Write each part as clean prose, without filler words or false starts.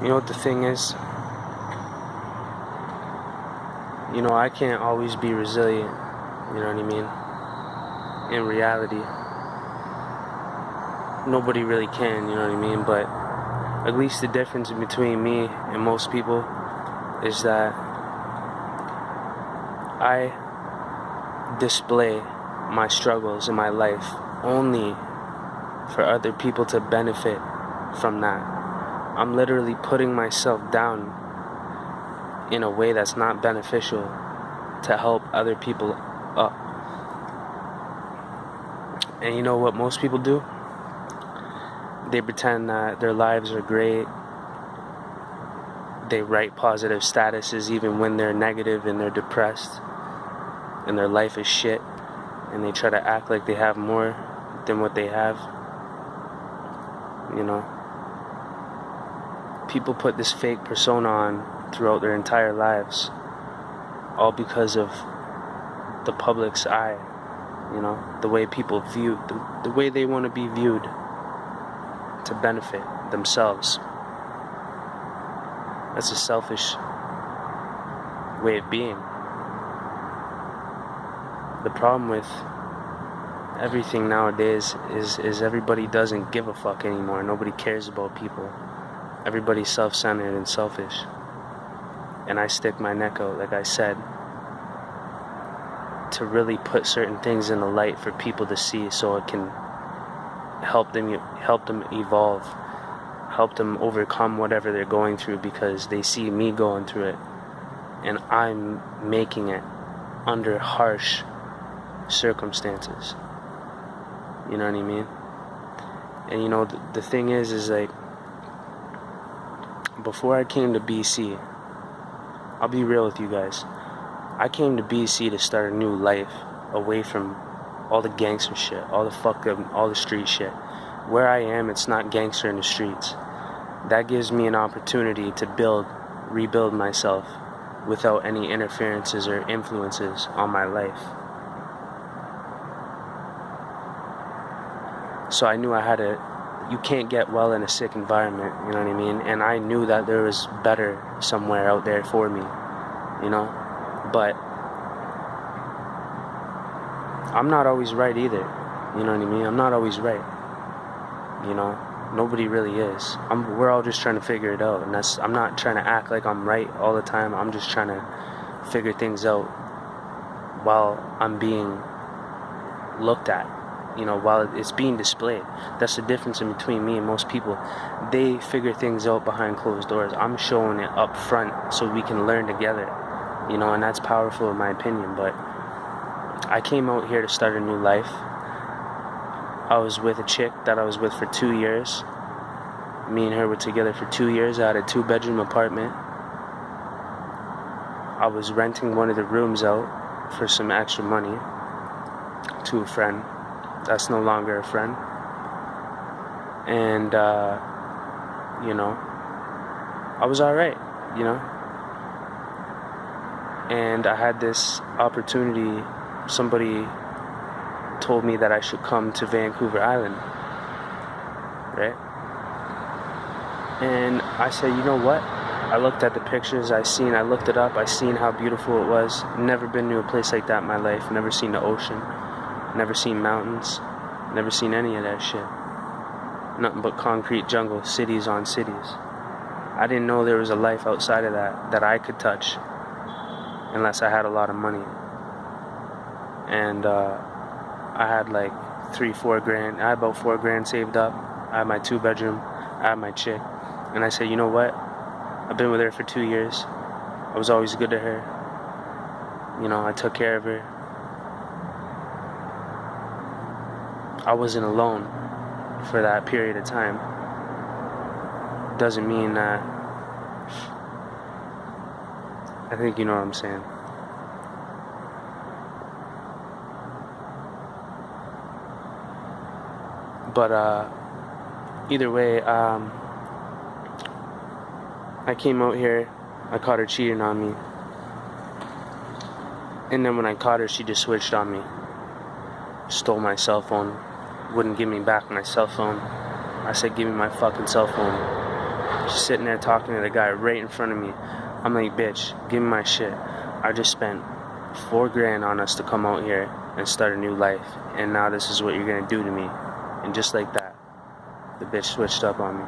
You know what the thing is? You know, I can't always be resilient, you know what I mean? In reality, nobody really can, you know what I mean? But at least the difference between me and most people is that I display my struggles in my life only for other people to benefit from that. I'm literally putting myself down in a way that's not beneficial to help other people up. And you know what most people do? They pretend that their lives are great. They write positive statuses even when they're negative and they're depressed and their life is shit, and they try to act like they have more than what they have. You know, people put this fake persona on throughout their entire lives, all because of the public's eye. You know, the way people view, the way they want to be viewed to benefit themselves. That's a selfish way of being. The problem with everything nowadays is everybody doesn't give a fuck anymore. Nobody cares about people. Everybody's self-centered and selfish. And I stick my neck out, like I said, to really put certain things in the light for people to see, so it can help them evolve, help them overcome whatever they're going through, because they see me going through it and I'm making it under harsh circumstances. You know what I mean? And you know, the thing is like, before I came to BC, I'll be real with you guys, I came to BC to start a new life away from all the gangster shit, all the street shit. Where I am, it's not gangster in the streets. That gives me an opportunity to rebuild myself without any interferences or influences on my life. So I knew you can't get well in a sick environment, you know what I mean? And I knew that there was better somewhere out there for me, you know? But I'm not always right either, you know what I mean? I'm not always right, you know? Nobody really is. We're all just trying to figure it out, and I'm not trying to act like I'm right all the time. I'm just trying to figure things out while I'm being looked at, you know, while it's being displayed. That's the difference in between me and most people. They figure things out behind closed doors. I'm showing it up front so we can learn together, you know, and that's powerful in my opinion. But I came out here to start a new life. I was with a chick that I was with for 2 years. Me and her were together for 2 years. I had a 2-bedroom apartment. I was renting one of the rooms out for some extra money to a friend that's no longer a friend. And, you know, I was alright, you know. And I had this opportunity. Somebody told me that I should come to Vancouver Island, right? And I said, you know what? I looked at the pictures, I looked it up, I seen how beautiful it was. Never been to a place like that in my life. Never seen the ocean, never seen mountains, never seen any of that shit. Nothing but concrete jungle, cities on cities. I didn't know there was a life outside of that I could touch, unless I had a lot of money. And I had like $3-4 grand. I had about $4 grand saved up. I had my 2-bedroom. I had my chick. And I said, you know what? I've been with her for 2 years. I was always good to her. You know, I took care of her. I wasn't alone for that period of time. Doesn't mean that. I think you know what I'm saying. But either way, I came out here, I caught her cheating on me. And then when I caught her, she just switched on me. Stole my cell phone, wouldn't give me back my cell phone. I said, give me my fucking cell phone. Just sitting there talking to the guy right in front of me. I'm like, bitch, give me my shit. I just spent $4,000 on us to come out here and start a new life, and now this is what you're gonna do to me. And just like that, the bitch switched up on me.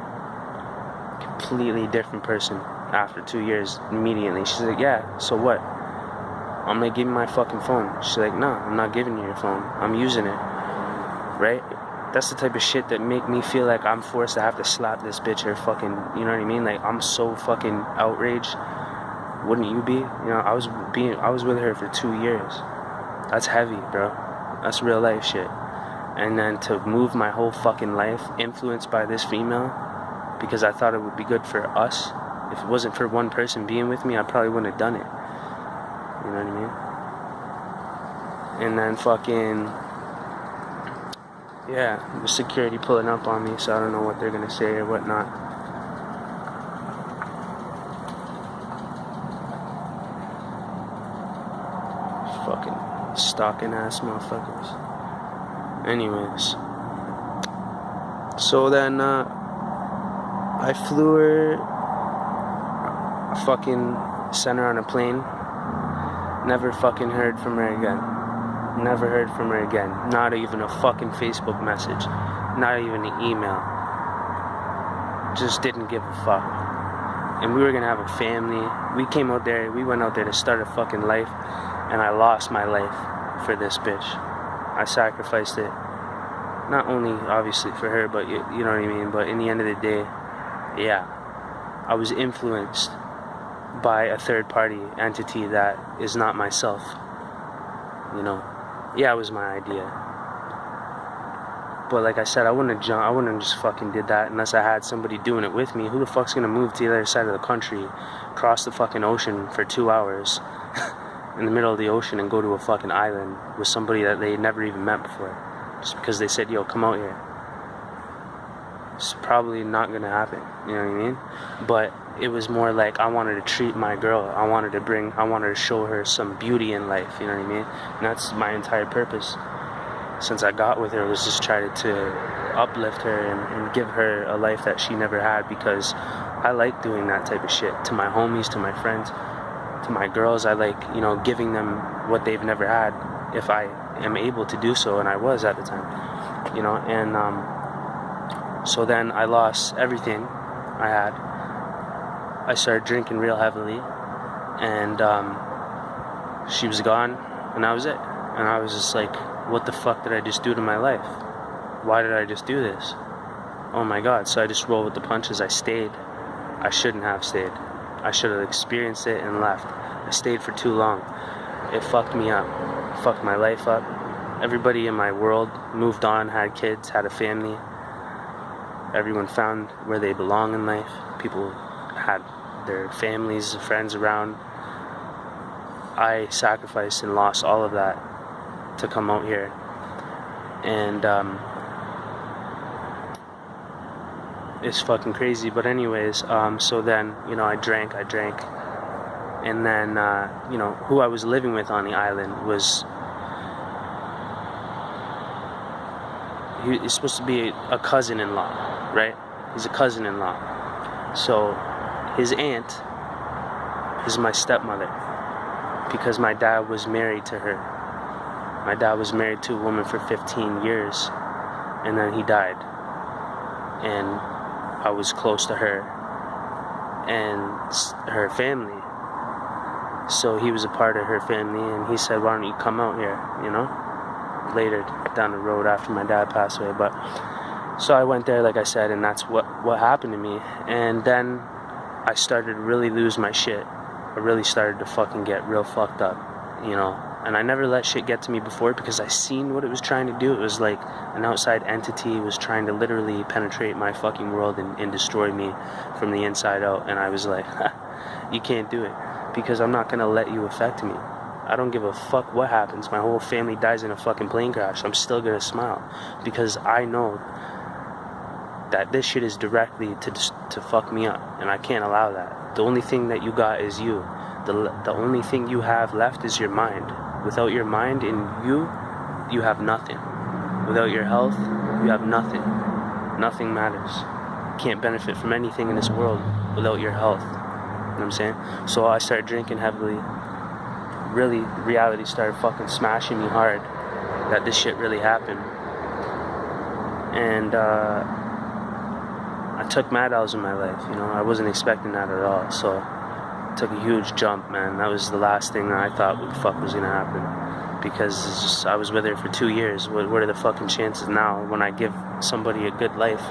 Completely different person after 2 years immediately. She's like, yeah, so what? I'm like, give me my fucking phone. She's like, no, I'm not giving you your phone. I'm using it. Right? That's the type of shit that make me feel like I'm forced to have to slap this bitch or fucking, you know what I mean? Like, I'm so fucking outraged. Wouldn't you be? You know, I was with her for 2 years. That's heavy, bro. That's real life shit. And then to move my whole fucking life influenced by this female because I thought it would be good for us. If it wasn't for one person being with me, I probably wouldn't have done it. You know what I mean? And then fucking, yeah, the security pulling up on me, so I don't know what they're gonna say or whatnot. Fucking stalking ass motherfuckers. Anyways, so then I flew her, I fucking sent her on a plane. Never fucking heard from her again. Never heard from her again. Not even a fucking Facebook message. Not even an email. Just didn't give a fuck. And we were gonna have a family. We went out there to start a fucking life, and I lost my life for this bitch. I sacrificed it. Not only obviously for her, but you know what I mean? But in the end of the day, yeah, I was influenced by a third party entity that is not myself. You know? Yeah, it was my idea. But like I said, I wouldn't have just fucking did that unless I had somebody doing it with me. Who the fuck's gonna move to the other side of the country, cross the fucking ocean for 2 hours in the middle of the ocean and go to a fucking island with somebody that they never even met before just because they said, yo, come out here? It's probably not gonna happen, you know what I mean? But it was more like I wanted to treat my girl. I wanted to show her some beauty in life, you know what I mean? And that's my entire purpose since I got with her, was just try to uplift her and give her a life that she never had, because I like doing that type of shit to my homies, to my friends, to my girls. I like, you know, giving them what they've never had if I am able to do so, and I was at the time, you know. And so then I lost everything I had. I started drinking real heavily, and she was gone, and that was it. And I was just like, what the fuck did I just do to my life? Why did I just do this? Oh my God. So I just rolled with the punches. I stayed. I shouldn't have stayed. I should have experienced it and left. I stayed for too long. It fucked me up. It fucked my life up. Everybody in my world moved on, had kids, had a family. Everyone found where they belong in life. People had their families, friends around. I sacrificed and lost all of that to come out here. And it's fucking crazy. But anyways, so then, you know, I drank. And then, you know, who I was living with on the island was, he's supposed to be a cousin-in-law, right? He's a cousin-in-law. So his aunt is my stepmother, because my dad was married to her. My dad was married to a woman for 15 years, and then he died. And I was close to her and her family. So he was a part of her family, and he said, why don't you come out here, you know? Later down the road after my dad passed away. But so I went there, like I said, and that's what happened to me. And then I started to really lose my shit. I really started to fucking get real fucked up, you know. And I never let shit get to me before because I seen what it was trying to do. It was like an outside entity was trying to literally penetrate my fucking world and destroy me from the inside out. And I was like, you can't do it, because I'm not gonna let you affect me. I don't give a fuck what happens. My whole family dies in a fucking plane crash. I'm still gonna smile, because I know that this shit is directly to fuck me up, and I can't allow that. The only thing that you got is you. The only thing you have left is your mind. Without your mind and you have nothing. Without your health, you have nothing. Nothing matters. can't benefit from anything in this world without your health. You know what I'm saying? So I started drinking heavily. Really, reality started fucking smashing me hard that this shit really happened. And I took mad L's in my life, you know. I wasn't expecting that at all. So I took a huge jump, man. That was the last thing that I thought what the fuck was gonna happen. Because it's just, I was with her for 2 years. What are the fucking chances now when I give somebody a good life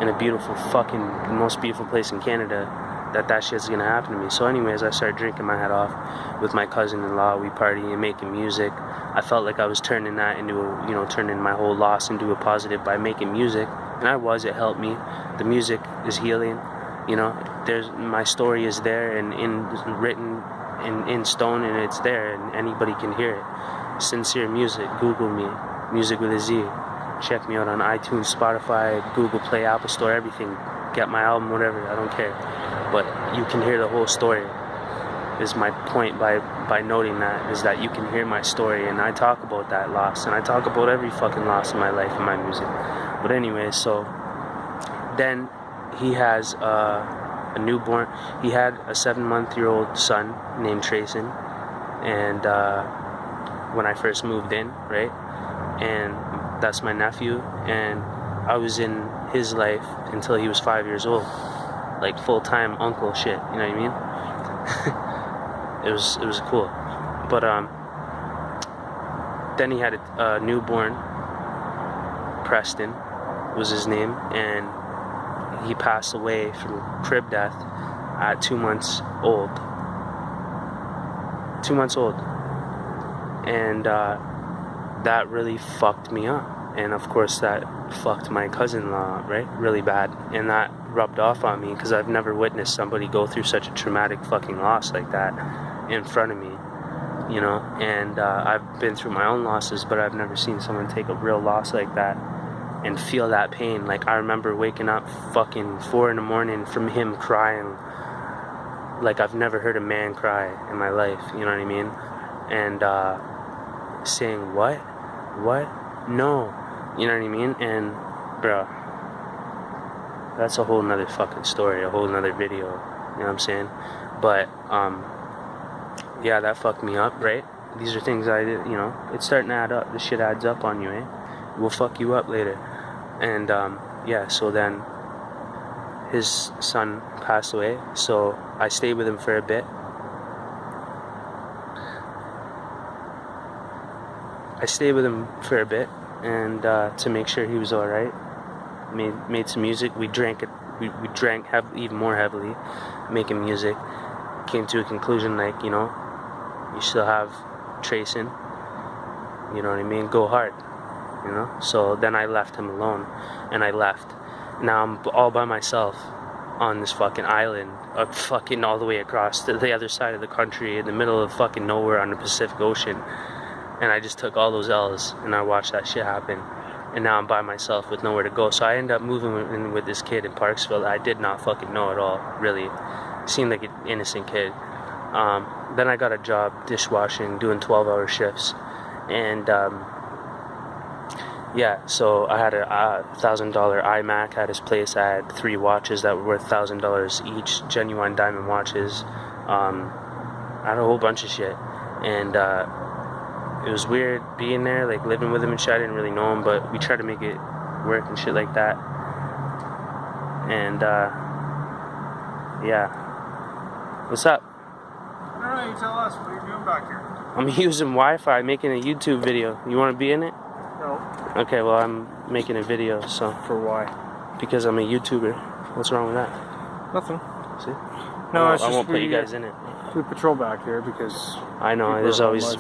in a beautiful fucking, most beautiful place in Canada, that shit's gonna happen to me? So anyways, I started drinking my head off with my cousin-in-law. We partying and making music. I felt like I was turning that into a, you know, turning my whole loss into a positive by making music. And I was, it helped me. The music is healing, you know. My story is there and written in stone, and it's there and anybody can hear it. Sincere Music, Google me, music with a Z. Check me out on iTunes, Spotify, Google Play, Apple Store, everything. Get my album, whatever, I don't care. But you can hear the whole story, is my point by noting that, is that you can hear my story, and I talk about that loss, and I talk about every fucking loss in my life in my music. But anyway, so then he has a newborn. He had a 7-month-old son named Trayson, and when I first moved in, right? And that's my nephew, and I was in his life until he was 5 years old, like full-time uncle shit, you know what I mean? It was cool. But then he had a newborn, Preston was his name, and he passed away from crib death at 2 months old. 2 months old. And that really fucked me up. And of course that fucked my cousin-in-law, right? Really bad. And that rubbed off on me because I've never witnessed somebody go through such a traumatic fucking loss like that in front of me, you know? And I've been through my own losses, but I've never seen someone take a real loss like that and feel that pain. Like, I remember waking up fucking 4 a.m. from him crying like I've never heard a man cry in my life, you know what I mean? And saying, what? No. You know what I mean? And, bro, that's a whole nother fucking story, a whole nother video, you know what I'm saying? But, yeah, that fucked me up, right? These are things I did, you know, it's starting to add up. This shit adds up on you, eh? It will fuck you up later. And, yeah, so then his son passed away, so I stayed with him for a bit. And to make sure he was all right, made some music. We drank even more heavily, making music. Came to a conclusion, like, you know, you still have Trayson, you know what I mean? Go hard, you know. So then I left him alone, and I left. Now I'm all by myself on this fucking island, fucking all the way across to the other side of the country, in the middle of fucking nowhere on the Pacific Ocean. And I just took all those L's, and I watched that shit happen. And now I'm by myself with nowhere to go. So I ended up moving in with this kid in Parksville that I did not fucking know at all, really. Seemed like an innocent kid. Then I got a job dishwashing, doing 12-hour shifts. And, yeah, so I had a $1,000 iMac at his place. I had 3 watches that were worth $1,000 each, genuine diamond watches. I had a whole bunch of shit. And, it was weird being there, like living with him and shit. I didn't really know him, but we tried to make it work and shit like that. And, yeah. What's up? I don't know, you tell us. What are you doing back here? I'm using Wi-Fi, making a YouTube video. You want to be in it? No. Okay, well, I'm making a video, so. For why? Because I'm a YouTuber. What's wrong with that? Nothing. See? No, I it's just won't put you guys in it. We patrol back here because I know, there's always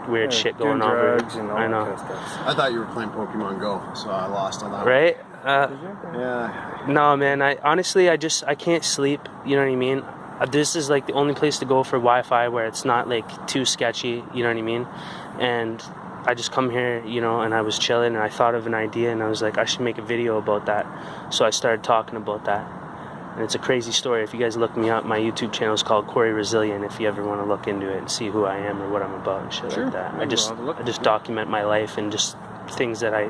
weird shit going on. Drugs and all I know. that kind of stuff. I thought you were playing Pokemon Go, so I lost on that. Right? Yeah. No, man. I can't sleep. You know what I mean? This is like the only place to go for Wi-Fi where it's not like too sketchy. You know what I mean? And I just come here, you know, and I was chilling and I thought of an idea and I was like, I should make a video about that. So I started talking about that. And it's a crazy story. If you guys look me up, my YouTube channel is called Cory Resilient. If you ever want to look into it and see who I am or what I'm about and shit like that. I just document my life and just things that I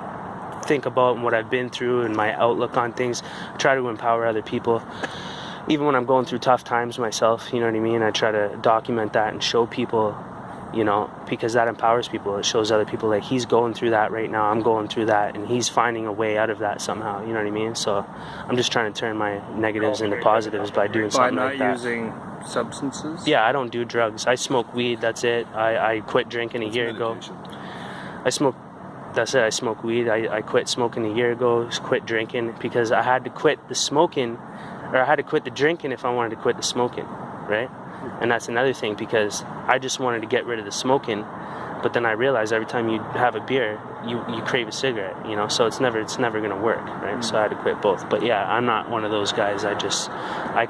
think about and what I've been through and my outlook on things. I try to empower other people. Even when I'm going through tough times myself, you know what I mean? I try to document that and show people, you know, because that empowers people. It shows other people, like, he's going through that right now, I'm going through that, and he's finding a way out of that somehow, you know what I mean? So I'm just trying to turn my negatives into positives by doing something like that. By not using substances? Yeah, I don't do drugs. I smoke weed, that's it. I quit drinking a year ago. I smoke weed. I quit smoking a year ago, quit drinking, because I had to quit the smoking, or I had to quit the drinking if I wanted to quit the smoking, right? And that's another thing, because I just wanted to get rid of the smoking, but then I realized every time you have a beer, you crave a cigarette, you know, so it's never gonna work, right? So I had to quit both. But yeah, I'm not one of those guys. I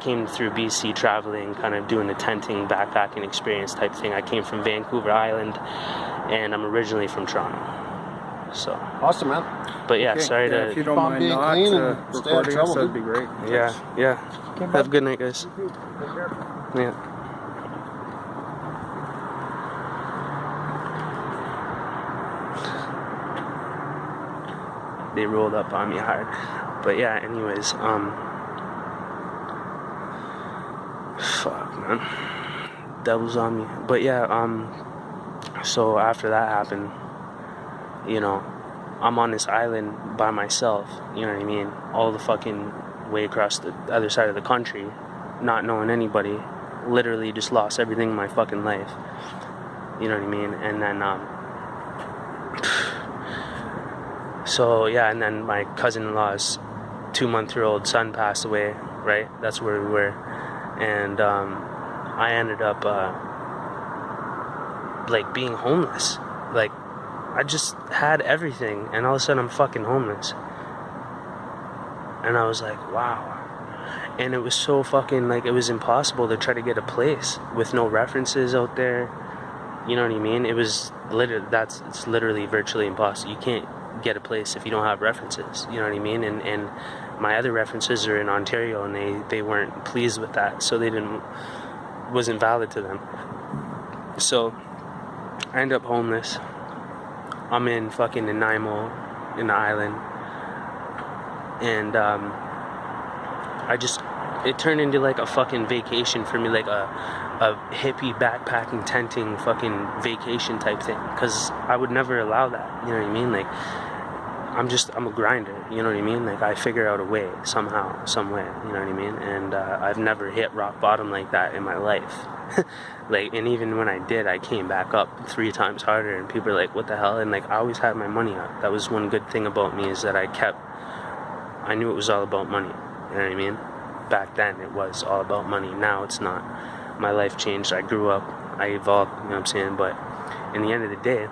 came through BC traveling, kind of doing the tenting, backpacking experience type thing. I came from Vancouver Island, and I'm originally from Toronto. So Awesome, man. but yeah, Okay. sorry If you to, don't Keep on mind being not clean and stay out of recording us, trouble, that'd dude. be great. yeah. Have a good night, guys. Yeah. They rolled up on me hard. But yeah, anyways, fuck, man. Devil's on me. But yeah, so after that happened, you know, I'm on this island by myself, you know what I mean? All the fucking way across the other side of the country, not knowing anybody, literally just lost everything in my fucking life. You know what I mean? And then, so yeah, and then my cousin-in-law's 2-month-old son passed away, right? That's where we were. And I ended up like being homeless. Like, I just had everything, and all of a sudden I'm fucking homeless. And I was like, wow. And it was so fucking, like, it was impossible to try to get a place with no references out there. You know what I mean? It was it's literally virtually impossible. You can't get a place if you don't have references. You know what I mean? And my other references are in Ontario, and they weren't pleased with that, so wasn't valid to them. So I end up homeless. I'm in fucking Nanaimo, in the island, and it turned into like a fucking vacation for me, like a hippie backpacking, tenting, fucking vacation type thing, because I would never allow that, you know what I mean? Like, I'm a grinder, you know what I mean? Like, I figure out a way, somehow, some way, you know what I mean? And I've never hit rock bottom like that in my life. Like, and even when I did, I came back up 3 times harder, and people are like, what the hell? And like, I always had my money up. That was one good thing about me, is that I knew it was all about money, you know what I mean? Back then, it was all about money. Now it's not. My life changed. I grew up. I evolved, you know what I'm saying? But in the end of the day,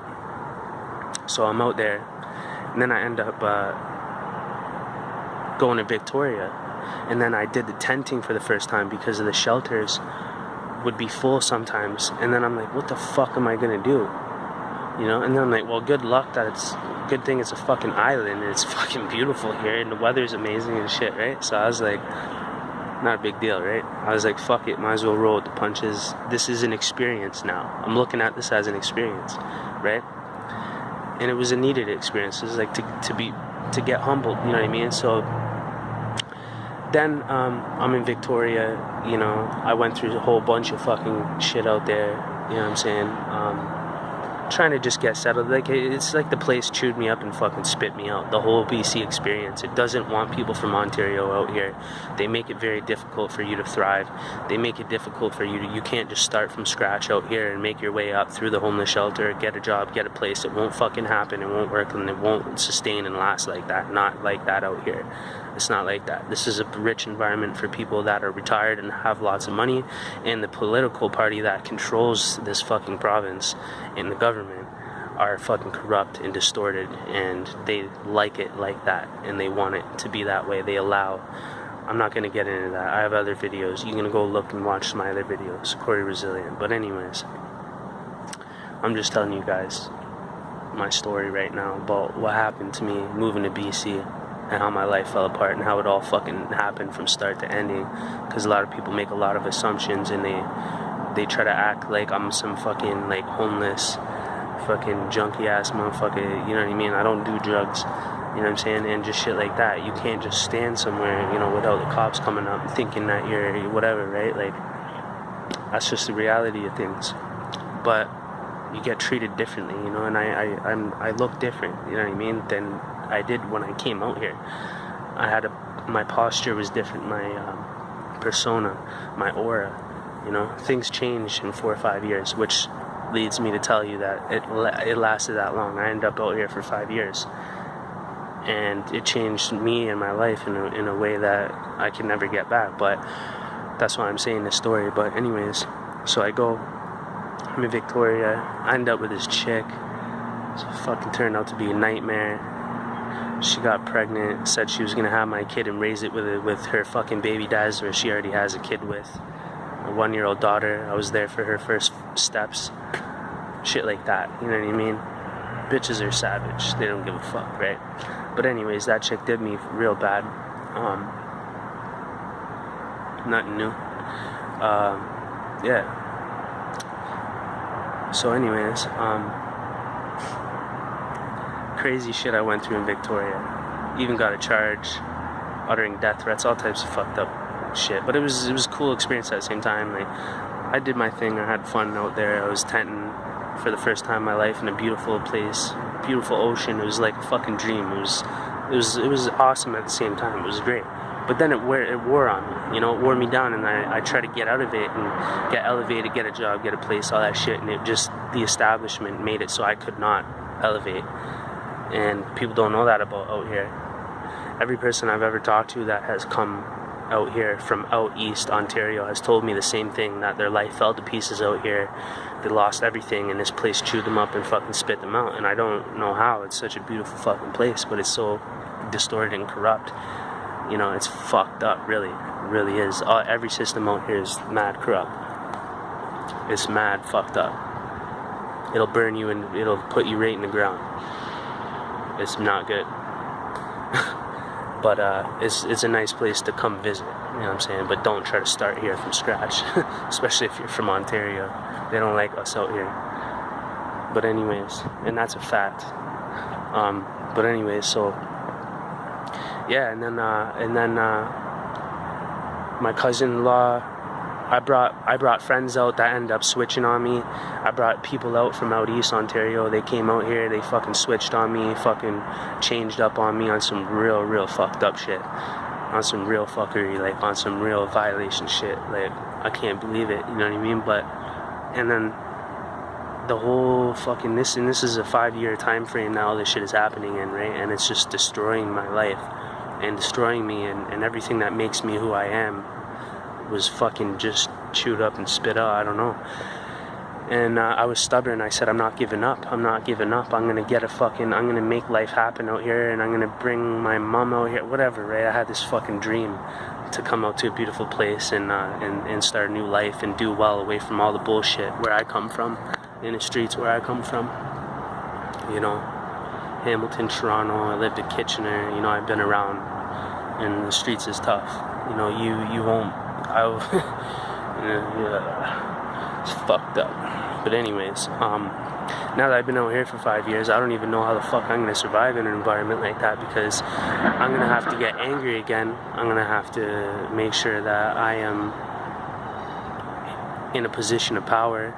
so I'm out there, and then I end up going to Victoria, and then I did the tenting for the first time, because of the shelters would be full sometimes, and then I'm like, what the fuck am I gonna do? You know? And then I'm like, well, good luck that good thing it's a fucking island, and it's fucking beautiful here, and the weather's amazing and shit, right? So I was like, not a big deal, right? I was like, fuck it, might as well roll with the punches. This is an experience now. I'm looking at this as an experience, right? And it was a needed experience. It was like to get humbled, you know what I mean? So then I'm in Victoria, you know, I went through a whole bunch of fucking shit out there, you know what I'm saying? Trying to just get settled. Like, it's like the place chewed me up and fucking spit me out. The whole BC experience. It doesn't want people from Ontario out here. They make it very difficult for you to thrive. They make it difficult for you can't just start from scratch out here and make your way up through the homeless shelter, get a job, get a place. It won't fucking happen. It won't work, and it won't sustain and last like that. Not like that out here. It's not like that. This is a rich environment for people that are retired and have lots of money, and the political party that controls this fucking province and the government are fucking corrupt and distorted, and they like it like that, and they want it to be that way. They allow. I'm not going to get into that. I have other videos. You can go look and watch my other videos, Cory Resilient. But anyways, I'm just telling you guys my story right now about what happened to me moving to BC, and how my life fell apart, and how it all fucking happened from start to ending. Because a lot of people make a lot of assumptions, and they try to act like I'm some fucking like homeless fucking junkie ass motherfucker, you know what I mean? I don't do drugs. You know what I'm saying? And just shit like that. You can't just stand somewhere, you know, without the cops coming up and thinking that you're whatever, right? Like, that's just the reality of things. But you get treated differently, you know, and I look different, you know what I mean, than I did when I came out here. My posture was different, my persona, my aura, you know, things changed in 4 or 5 years, which leads me to tell you that it lasted that long. I ended up out here for 5 years, and it changed me and my life in a way that I can never get back. But that's why I'm saying this story. But anyways, so I'm in Victoria. I end up with this chick. It fucking turned out to be a nightmare. She got pregnant, said she was gonna have my kid and raise it with her fucking baby dads, where she already has a kid with a 1-year-old daughter. I was there for her first steps. Shit like that, you know what I mean? Bitches are savage. They don't give a fuck, right? But anyways, that chick did me real bad. Nothing new. Yeah. So anyways, crazy shit I went through in Victoria. Even got a charge, uttering death threats, all types of fucked up shit. But it was a cool experience at the same time. Like, I did my thing. I had fun out there. I was tenting for the first time in my life in a beautiful place, beautiful ocean. It was like a fucking dream. It was awesome at the same time. It was great. But then it wore on me, you know, it wore me down, and I tried to get out of it and get elevated, get a job, get a place, all that shit, and the establishment made it so I could not elevate. And people don't know that about out here. Every person I've ever talked to that has come out here from out east Ontario has told me the same thing, that their life fell to pieces out here. They lost everything, and this place chewed them up and fucking spit them out. And I don't know how. It's such a beautiful fucking place, but it's so distorted and corrupt. You know, it's fucked up, really. It really is. Every system out here is mad corrupt. It's mad fucked up. It'll burn you and it'll put you right in the ground. It's not good. But it's a nice place to come visit, you know what I'm saying? But don't try to start here from scratch, especially if you're from Ontario. They don't like us out here. But anyways, and that's a fact. But anyways, so yeah, and then my cousin-in-law, I brought friends out that ended up switching on me. I brought people out from out east Ontario. They came out here, they fucking switched on me, fucking changed up on me on some real fucked up shit. On some real fuckery, like on some real violation shit. Like, I can't believe it, you know what I mean? But, and then the whole fucking, this is a 5-year time frame now this shit is happening in, right? And it's just destroying my life and destroying me, and everything that makes me who I am was fucking just chewed up and spit out. I don't know. And I was stubborn. I said, I'm not giving up. I'm gonna make life happen out here, and I'm gonna bring my mom out here, whatever, right? I had this fucking dream to come out to a beautiful place and start a new life and do well away from all the bullshit where I come from, in the streets where I come from. You know, Hamilton, Toronto, I lived at Kitchener, you know, I've been around, and the streets is tough. You know, you won't, it's fucked up. But anyways, now that I've been out here for 5 years, I don't even know how the fuck I'm gonna survive in an environment like that, because I'm gonna have to get angry again. I'm gonna have to make sure that I am in a position of power.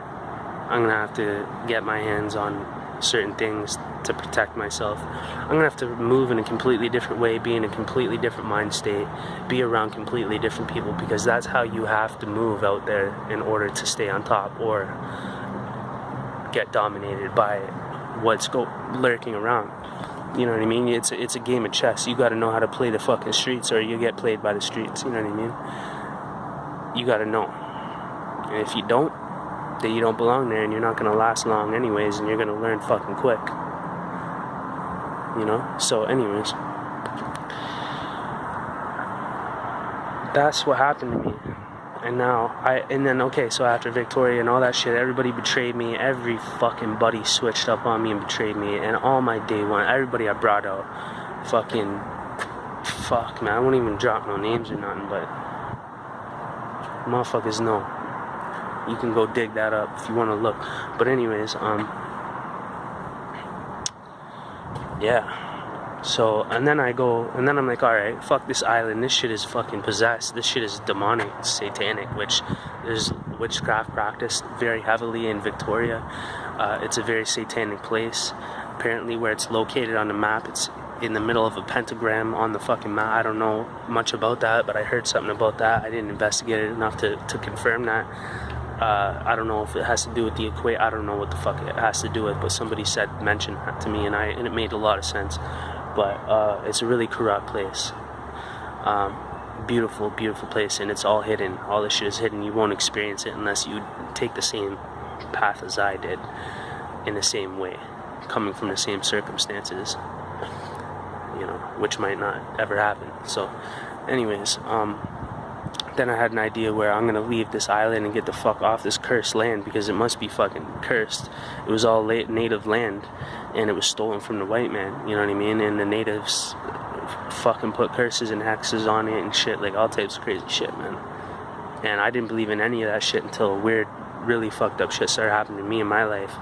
I'm gonna have to get my hands on certain things to protect myself. I'm gonna have to move in a completely different way, be in a completely different mind state, be around completely different people, because that's how you have to move out there in order to stay on top or get dominated by what's lurking around. You know what I mean? It's a game of chess. You gotta know how to play the fucking streets, or you get played by the streets. You know what I mean? You gotta know. And if you don't, then you don't belong there, and you're not gonna last long anyways, and you're gonna learn fucking quick. You know? So anyways, that's what happened to me. And then okay, so after Victoria and all that shit, everybody betrayed me. Every fucking buddy switched up on me and betrayed me. And all my day one, everybody I brought out, fuck man, I won't even drop no names or nothing, but motherfuckers know. You can go dig that up if you want to look. But anyways, yeah. So, and then I'm like, alright, fuck this island, this shit is fucking possessed, this shit is demonic, it's satanic, which there's witchcraft practiced very heavily in Victoria. It's a very satanic place. Apparently where it's located on the map, it's in the middle of a pentagram on the fucking map. I don't know much about that, but I heard something about that. I didn't investigate it enough to confirm that. I don't know if it has to do with the equate. I don't know what the fuck it has to do with, but somebody mentioned that to me, and it made a lot of sense. But it's a really corrupt place. Beautiful, beautiful place, and it's all hidden. All this shit is hidden. You won't experience it unless you take the same path as I did, in the same way, coming from the same circumstances, you know, which might not ever happen. So, anyways, then I had an idea where I'm gonna leave this island and get the fuck off this cursed land, because it must be fucking cursed. It was all native land, and it was stolen from the white man, you know what I mean? And the natives fucking put curses and hexes on it and shit, like all types of crazy shit, man. And I didn't believe in any of that shit until weird, really fucked up shit started happening to me in my life,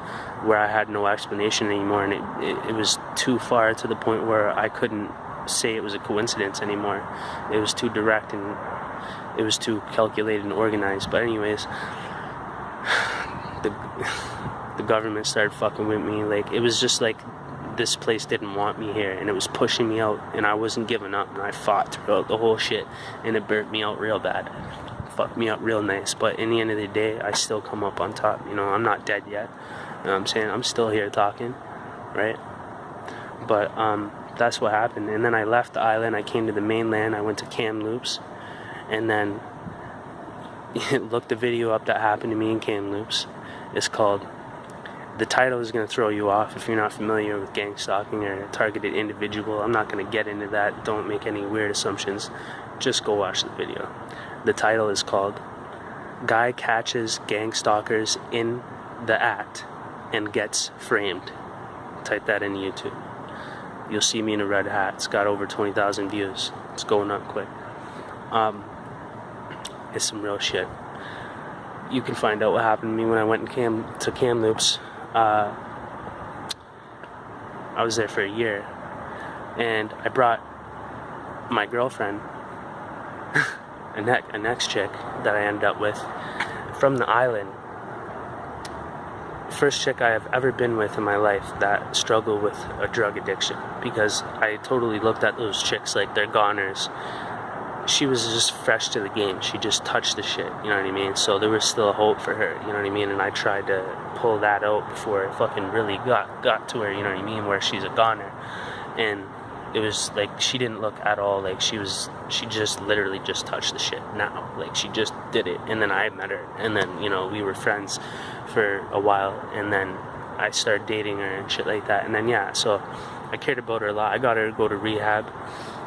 where I had no explanation anymore, and it was too far to the point where I couldn't say it was a coincidence anymore. It was too direct, and it was too calculated and organized. But anyways, the government started fucking with me. Like, it was just like this place didn't want me here, and it was pushing me out, and I wasn't giving up, and I fought throughout the whole shit, and it burnt me out real bad. Fucked me up real nice. But in the end of the day, I still come up on top. You know, I'm not dead yet. You know what I'm saying? I'm still here talking, right? But that's what happened. And then I left the island. I came to the mainland. I went to Kamloops, and then look the video up that happened to me in Kamloops. It's called, the title is going to throw you off if you're not familiar with gang stalking or a targeted individual. I'm not going to get into that. Don't make any weird assumptions. Just go watch the video. The title is called Guy Catches Gang Stalkers in the Act and Gets Framed. Type that in YouTube. You'll see me in a red hat. It's got over 20,000 views. It's going up quick. It's some real shit. You can find out what happened to me when I went to Kamloops. I was there for a year, and I brought my girlfriend, an ex-chick that I ended up with, from the island. First chick I have ever been with in my life that struggled with a drug addiction, because I totally looked at those chicks like they're goners. She was just fresh to the game. She just touched the shit, you know what I mean? So there was still hope for her, you know what I mean? And I tried to pull that out before it fucking really got to her, you know what I mean? Where she's a goner. And it was like, she didn't look at all like she just literally just touched the shit now. Like, she just did it. And then I met her, and then, you know, we were friends for a while, and then I started dating her and shit like that. And then, yeah, so I cared about her a lot. I got her to go to rehab,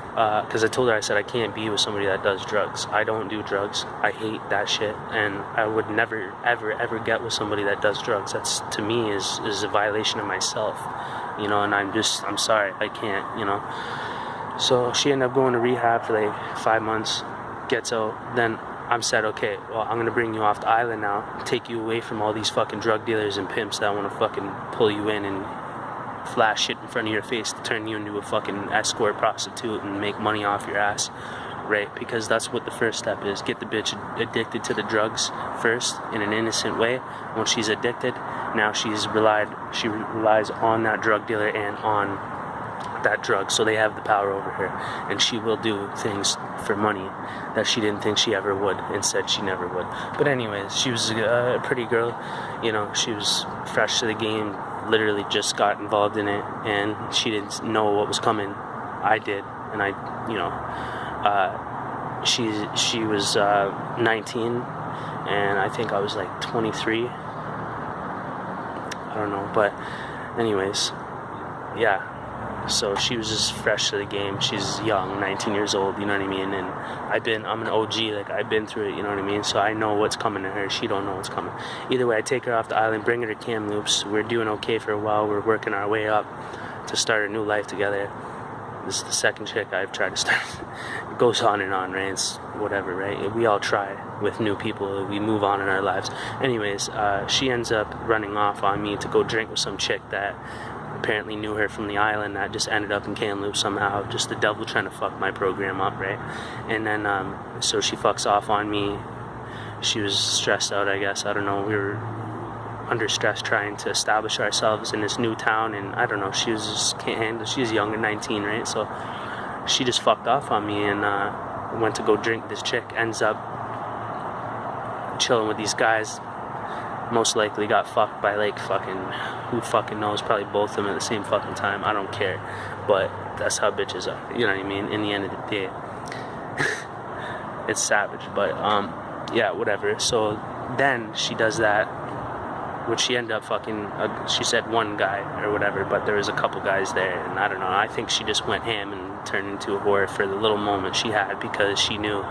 because I told her, I said, I can't be with somebody that does drugs. I don't do drugs. I hate that shit, and I would never, ever, ever get with somebody that does drugs. That's, to me, is a violation of myself, you know, and I'm sorry, I can't, you know. So she ended up going to rehab for like 5 months, gets out. Then I'm said, okay, well, I'm gonna bring you off the island now, take you away from all these fucking drug dealers and pimps that want to fucking pull you in and flash shit in front of your face to turn you into a fucking escort prostitute and make money off your ass, right? Because that's what the first step is. Get the bitch addicted to the drugs first in an innocent way. Once she's addicted, now she relies on that drug dealer and on that drug, so they have the power over her, and she will do things for money that she didn't think she ever would and said she never would. But anyways, she was a pretty girl, you know, she was fresh to the game, literally just got involved in it, and she didn't know what was coming. I did, and I, you know, she was 19, and I think I was like 23. I don't know, but anyways, yeah. So she was just fresh to the game. She's young, 19 years old, you know what I mean? And I'm an OG, like, I've been through it, you know what I mean? So I know what's coming to her. She don't know what's coming. Either way, I take her off the island, bring her to Kamloops. We're doing okay for a while. We're working our way up to start a new life together. This is the second chick I've tried to start. It goes on and on, right? It's whatever, right? We all try with new people. We move on in our lives. Anyways, she ends up running off on me to go drink with some chick that apparently knew her from the island that just ended up in Kamloops somehow. Just the devil trying to fuck my program up, right? And then, so she fucks off on me. She was stressed out, I guess. I don't know. We were under stress trying to establish ourselves in this new town, and I don't know. She was just can't handle. She was young at 19, right? So she just fucked off on me and went to go drink. This chick ends up chilling with these guys. Most likely got fucked by like fucking, who fucking knows, probably both of them at the same fucking time. I don't care, but that's how bitches are, you know what I mean? In the end of the day, it's savage, but yeah, whatever. So then she does that, which she ended up fucking, she said one guy or whatever, but there was a couple guys there, and I don't know, I think she just went ham and turned into a whore for the little moment she had, because she knew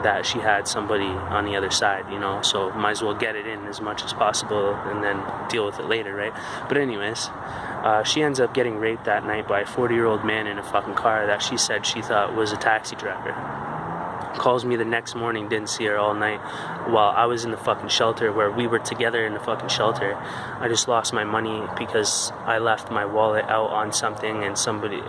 that she had somebody on the other side, you know, so might as well get it in as much as possible and then deal with it later, right? But anyways, she ends up getting raped that night by a 40-year-old man in a fucking car that she said she thought was a taxi driver. Calls me the next morning, didn't see her all night while I was in the fucking shelter, where we were together in the fucking shelter. I just lost my money because I left my wallet out on something, and somebody,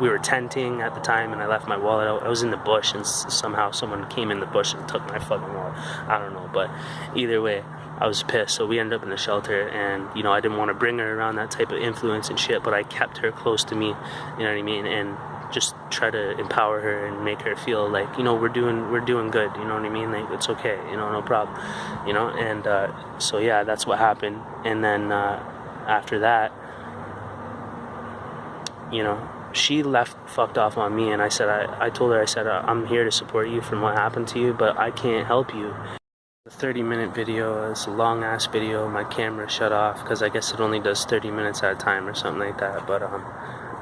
we were tenting at the time, and I left my wallet out. I was in the bush, and somehow someone came in the bush and took my fucking wallet. I don't know, but either way, I was pissed. So we ended up in the shelter, and you know, I didn't want to bring her around that type of influence and shit, but I kept her close to me, you know what I mean, and just try to empower her and make her feel like, you know, we're doing good, you know what I mean, like, it's okay, you know, no problem, you know. And so yeah, that's what happened. And then after that, you know, she fucked off on me, and I said, I told her, I said, I'm here to support you from what happened to you, but I can't help you. The 30-minute video is a long ass video. My camera shut off because I guess it only does 30 minutes at a time or something like that. But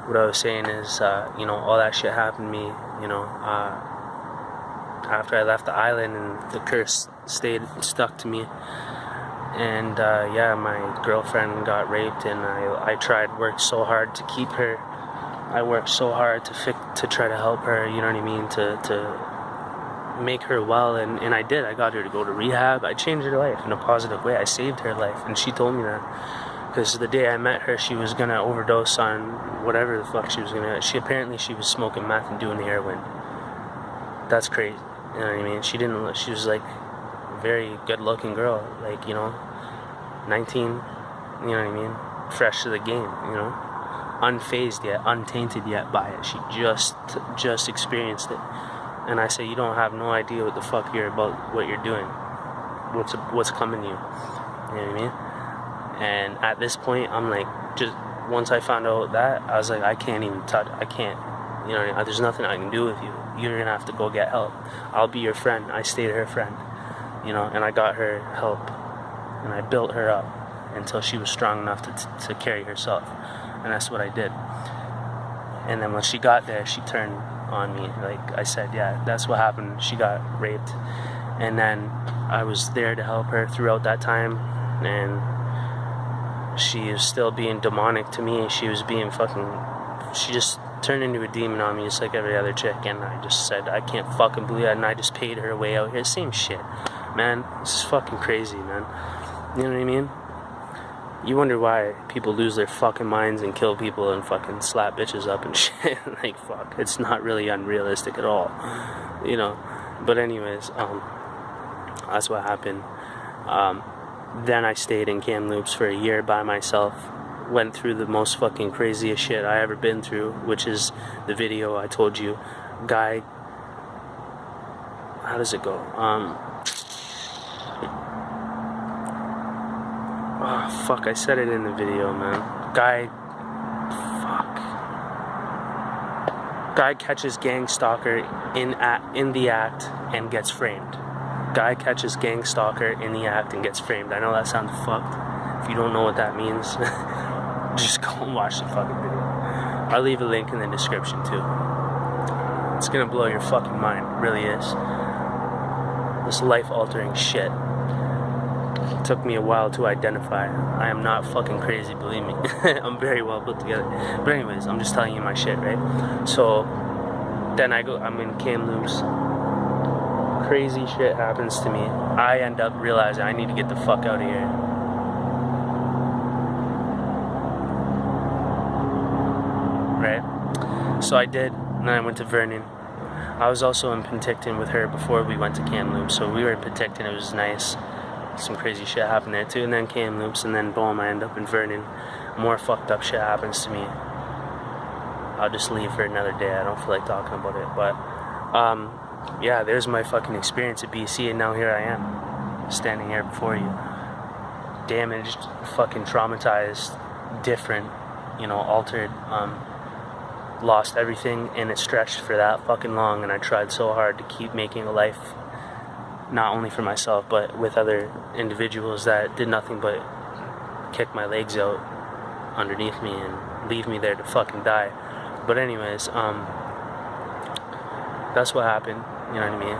what I was saying is, you know, all that shit happened to me, you know, after I left the island, and the curse stuck to me. And yeah, my girlfriend got raped, and I worked so hard to keep her. I worked so hard to try to help her, you know what I mean, to make her well, and I did. I got her to go to rehab. I changed her life in a positive way. I saved her life, and she told me that. Because the day I met her, she was gonna overdose on whatever the fuck she was gonna. She was smoking meth and doing heroin. That's crazy. You know what I mean? She was like a very good-looking girl, like, you know, 19. You know what I mean? Fresh to the game, you know, unfazed yet, untainted yet by it. She just experienced it. And I say, you don't have no idea what the fuck what you're doing. What's coming to you? You know what I mean? And at this point, I'm like, just once I found out that, I was like, I can't, you know, there's nothing I can do with you. You're gonna have to go get help. I'll be your friend. I stayed her friend, you know, and I got her help, and I built her up until she was strong enough to carry herself, and that's what I did. And then when she got there, she turned on me. Like I said, yeah, that's what happened. She got raped, and then I was there to help her throughout that time, and she was still being demonic to me. She just turned into a demon on me, just like every other chick. And I just said, I can't fucking believe it. And I just paid her way out here. Same shit, man. This is fucking crazy, man. You know what I mean? You wonder why people lose their fucking minds and kill people and fucking slap bitches up and shit. Like, fuck. It's not really unrealistic at all, you know. But anyways, that's what happened. Then I stayed in Kamloops for a year by myself. Went through the most fucking craziest shit I ever been through, which is the video I told you. Guy, how does it go? Oh, fuck, I said it in the video, man. Guy catches gang stalker in the act and gets framed. Guy catches gang stalker in the act and gets framed. I know that sounds fucked. If you don't know what that means, just go and watch the fucking video. I'll leave a link in the description too. It's gonna blow your fucking mind. It really is. This life-altering shit. It took me a while to identify. I am not fucking crazy, believe me. I'm very well put together. But anyways, I'm just telling you my shit, right? So then I'm in Kamloops. Crazy shit happens to me. I end up realizing I need to get the fuck out of here. right? So I did, and then I went to Vernon. I was also in Penticton with her before we went to Kamloops, so we were in Penticton. It was nice. Some crazy shit happened there too, and then Kamloops, and then boom, I end up in Vernon. More fucked up shit happens to me. I'll just leave for another day. I don't feel like talking about it, but yeah, there's my fucking experience at BC, and now here I am, standing here before you, damaged, fucking traumatized, different, you know, altered, lost everything, and it stretched for that fucking long, and I tried so hard to keep making a life, not only for myself, but with other individuals that did nothing but kick my legs out underneath me and leave me there to fucking die. But anyways, that's what happened, you know what I mean?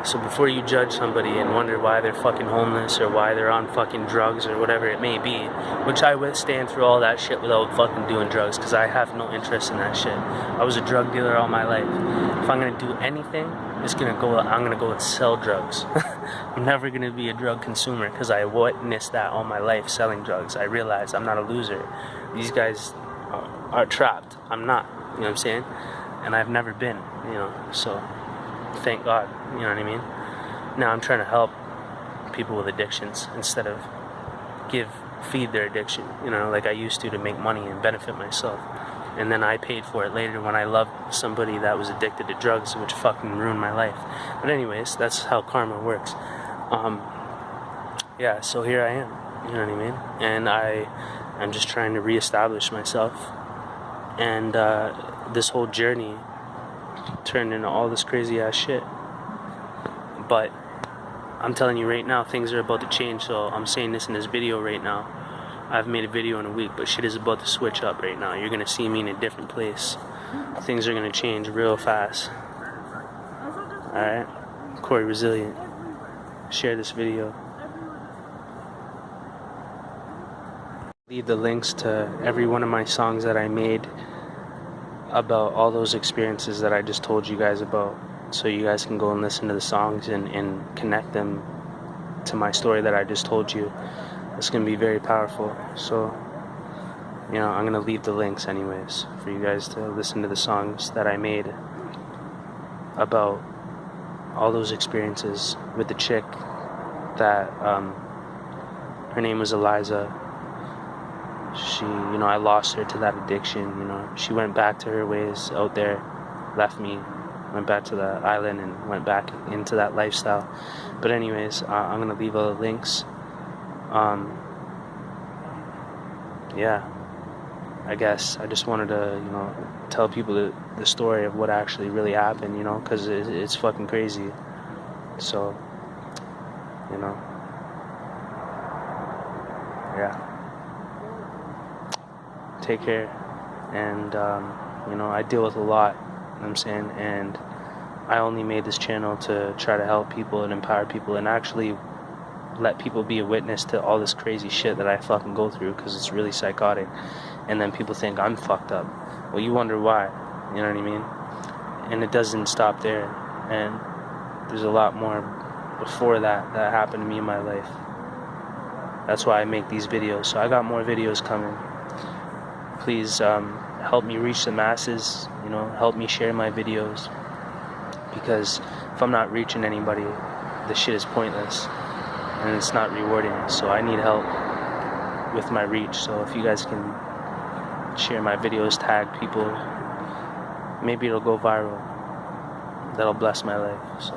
So before you judge somebody and wonder why they're fucking homeless or why they're on fucking drugs or whatever it may be, which I withstand through all that shit without fucking doing drugs, because I have no interest in that shit. I was a drug dealer all my life. If I'm gonna do anything, I'm gonna go and sell drugs. I'm never gonna be a drug consumer, because I witnessed that all my life, selling drugs. I realized I'm not a loser. These guys are trapped. I'm not, you know what I'm saying? And I've never been, you know, so thank God, you know what I mean? Now I'm trying to help people with addictions instead of feed their addiction, you know, like I used to make money and benefit myself. And then I paid for it later when I loved somebody that was addicted to drugs, which fucking ruined my life. But anyways, that's how karma works. Yeah, so here I am, you know what I mean? And I'm just trying to reestablish myself. And this whole journey turned into all this crazy ass shit. But I'm telling you right now, things are about to change, so I'm saying this in this video right now. I've made a video in a week, but shit is about to switch up right now. You're gonna see me in a different place. Things are gonna change real fast. Alright? Cory Resilient. Share this video. Leave the links to every one of my songs that I made about all those experiences that I just told you guys about, so you guys can go and listen to the songs and connect them to my story that I just told you. It's going to be very powerful. So, you know, I'm going to leave the links anyways for you guys to listen to the songs that I made about all those experiences with the chick that, her name was Eliza. She, you know, I lost her to that addiction, you know. She went back to her ways out there, left me, went back to the island and went back into that lifestyle. But anyways, I'm going to leave all the links. Yeah, I guess I just wanted to, you know, tell people the story of what actually really happened, you know, because it's fucking crazy. So, you know, yeah. Take care. And, you know, I deal with a lot, you know what I'm saying, and I only made this channel to try to help people and empower people and actually let people be a witness to all this crazy shit that I fucking go through, because it's really psychotic. And then people think I'm fucked up. Well, you wonder why, you know what I mean? And it doesn't stop there. And there's a lot more before that happened to me in my life. That's why I make these videos. So I got more videos coming. Please help me reach the masses, you know, help me share my videos. Because if I'm not reaching anybody, the shit is pointless. And it's not rewarding, so I need help with my reach. So if you guys can share my videos, tag people, maybe it'll go viral. That'll bless my life. So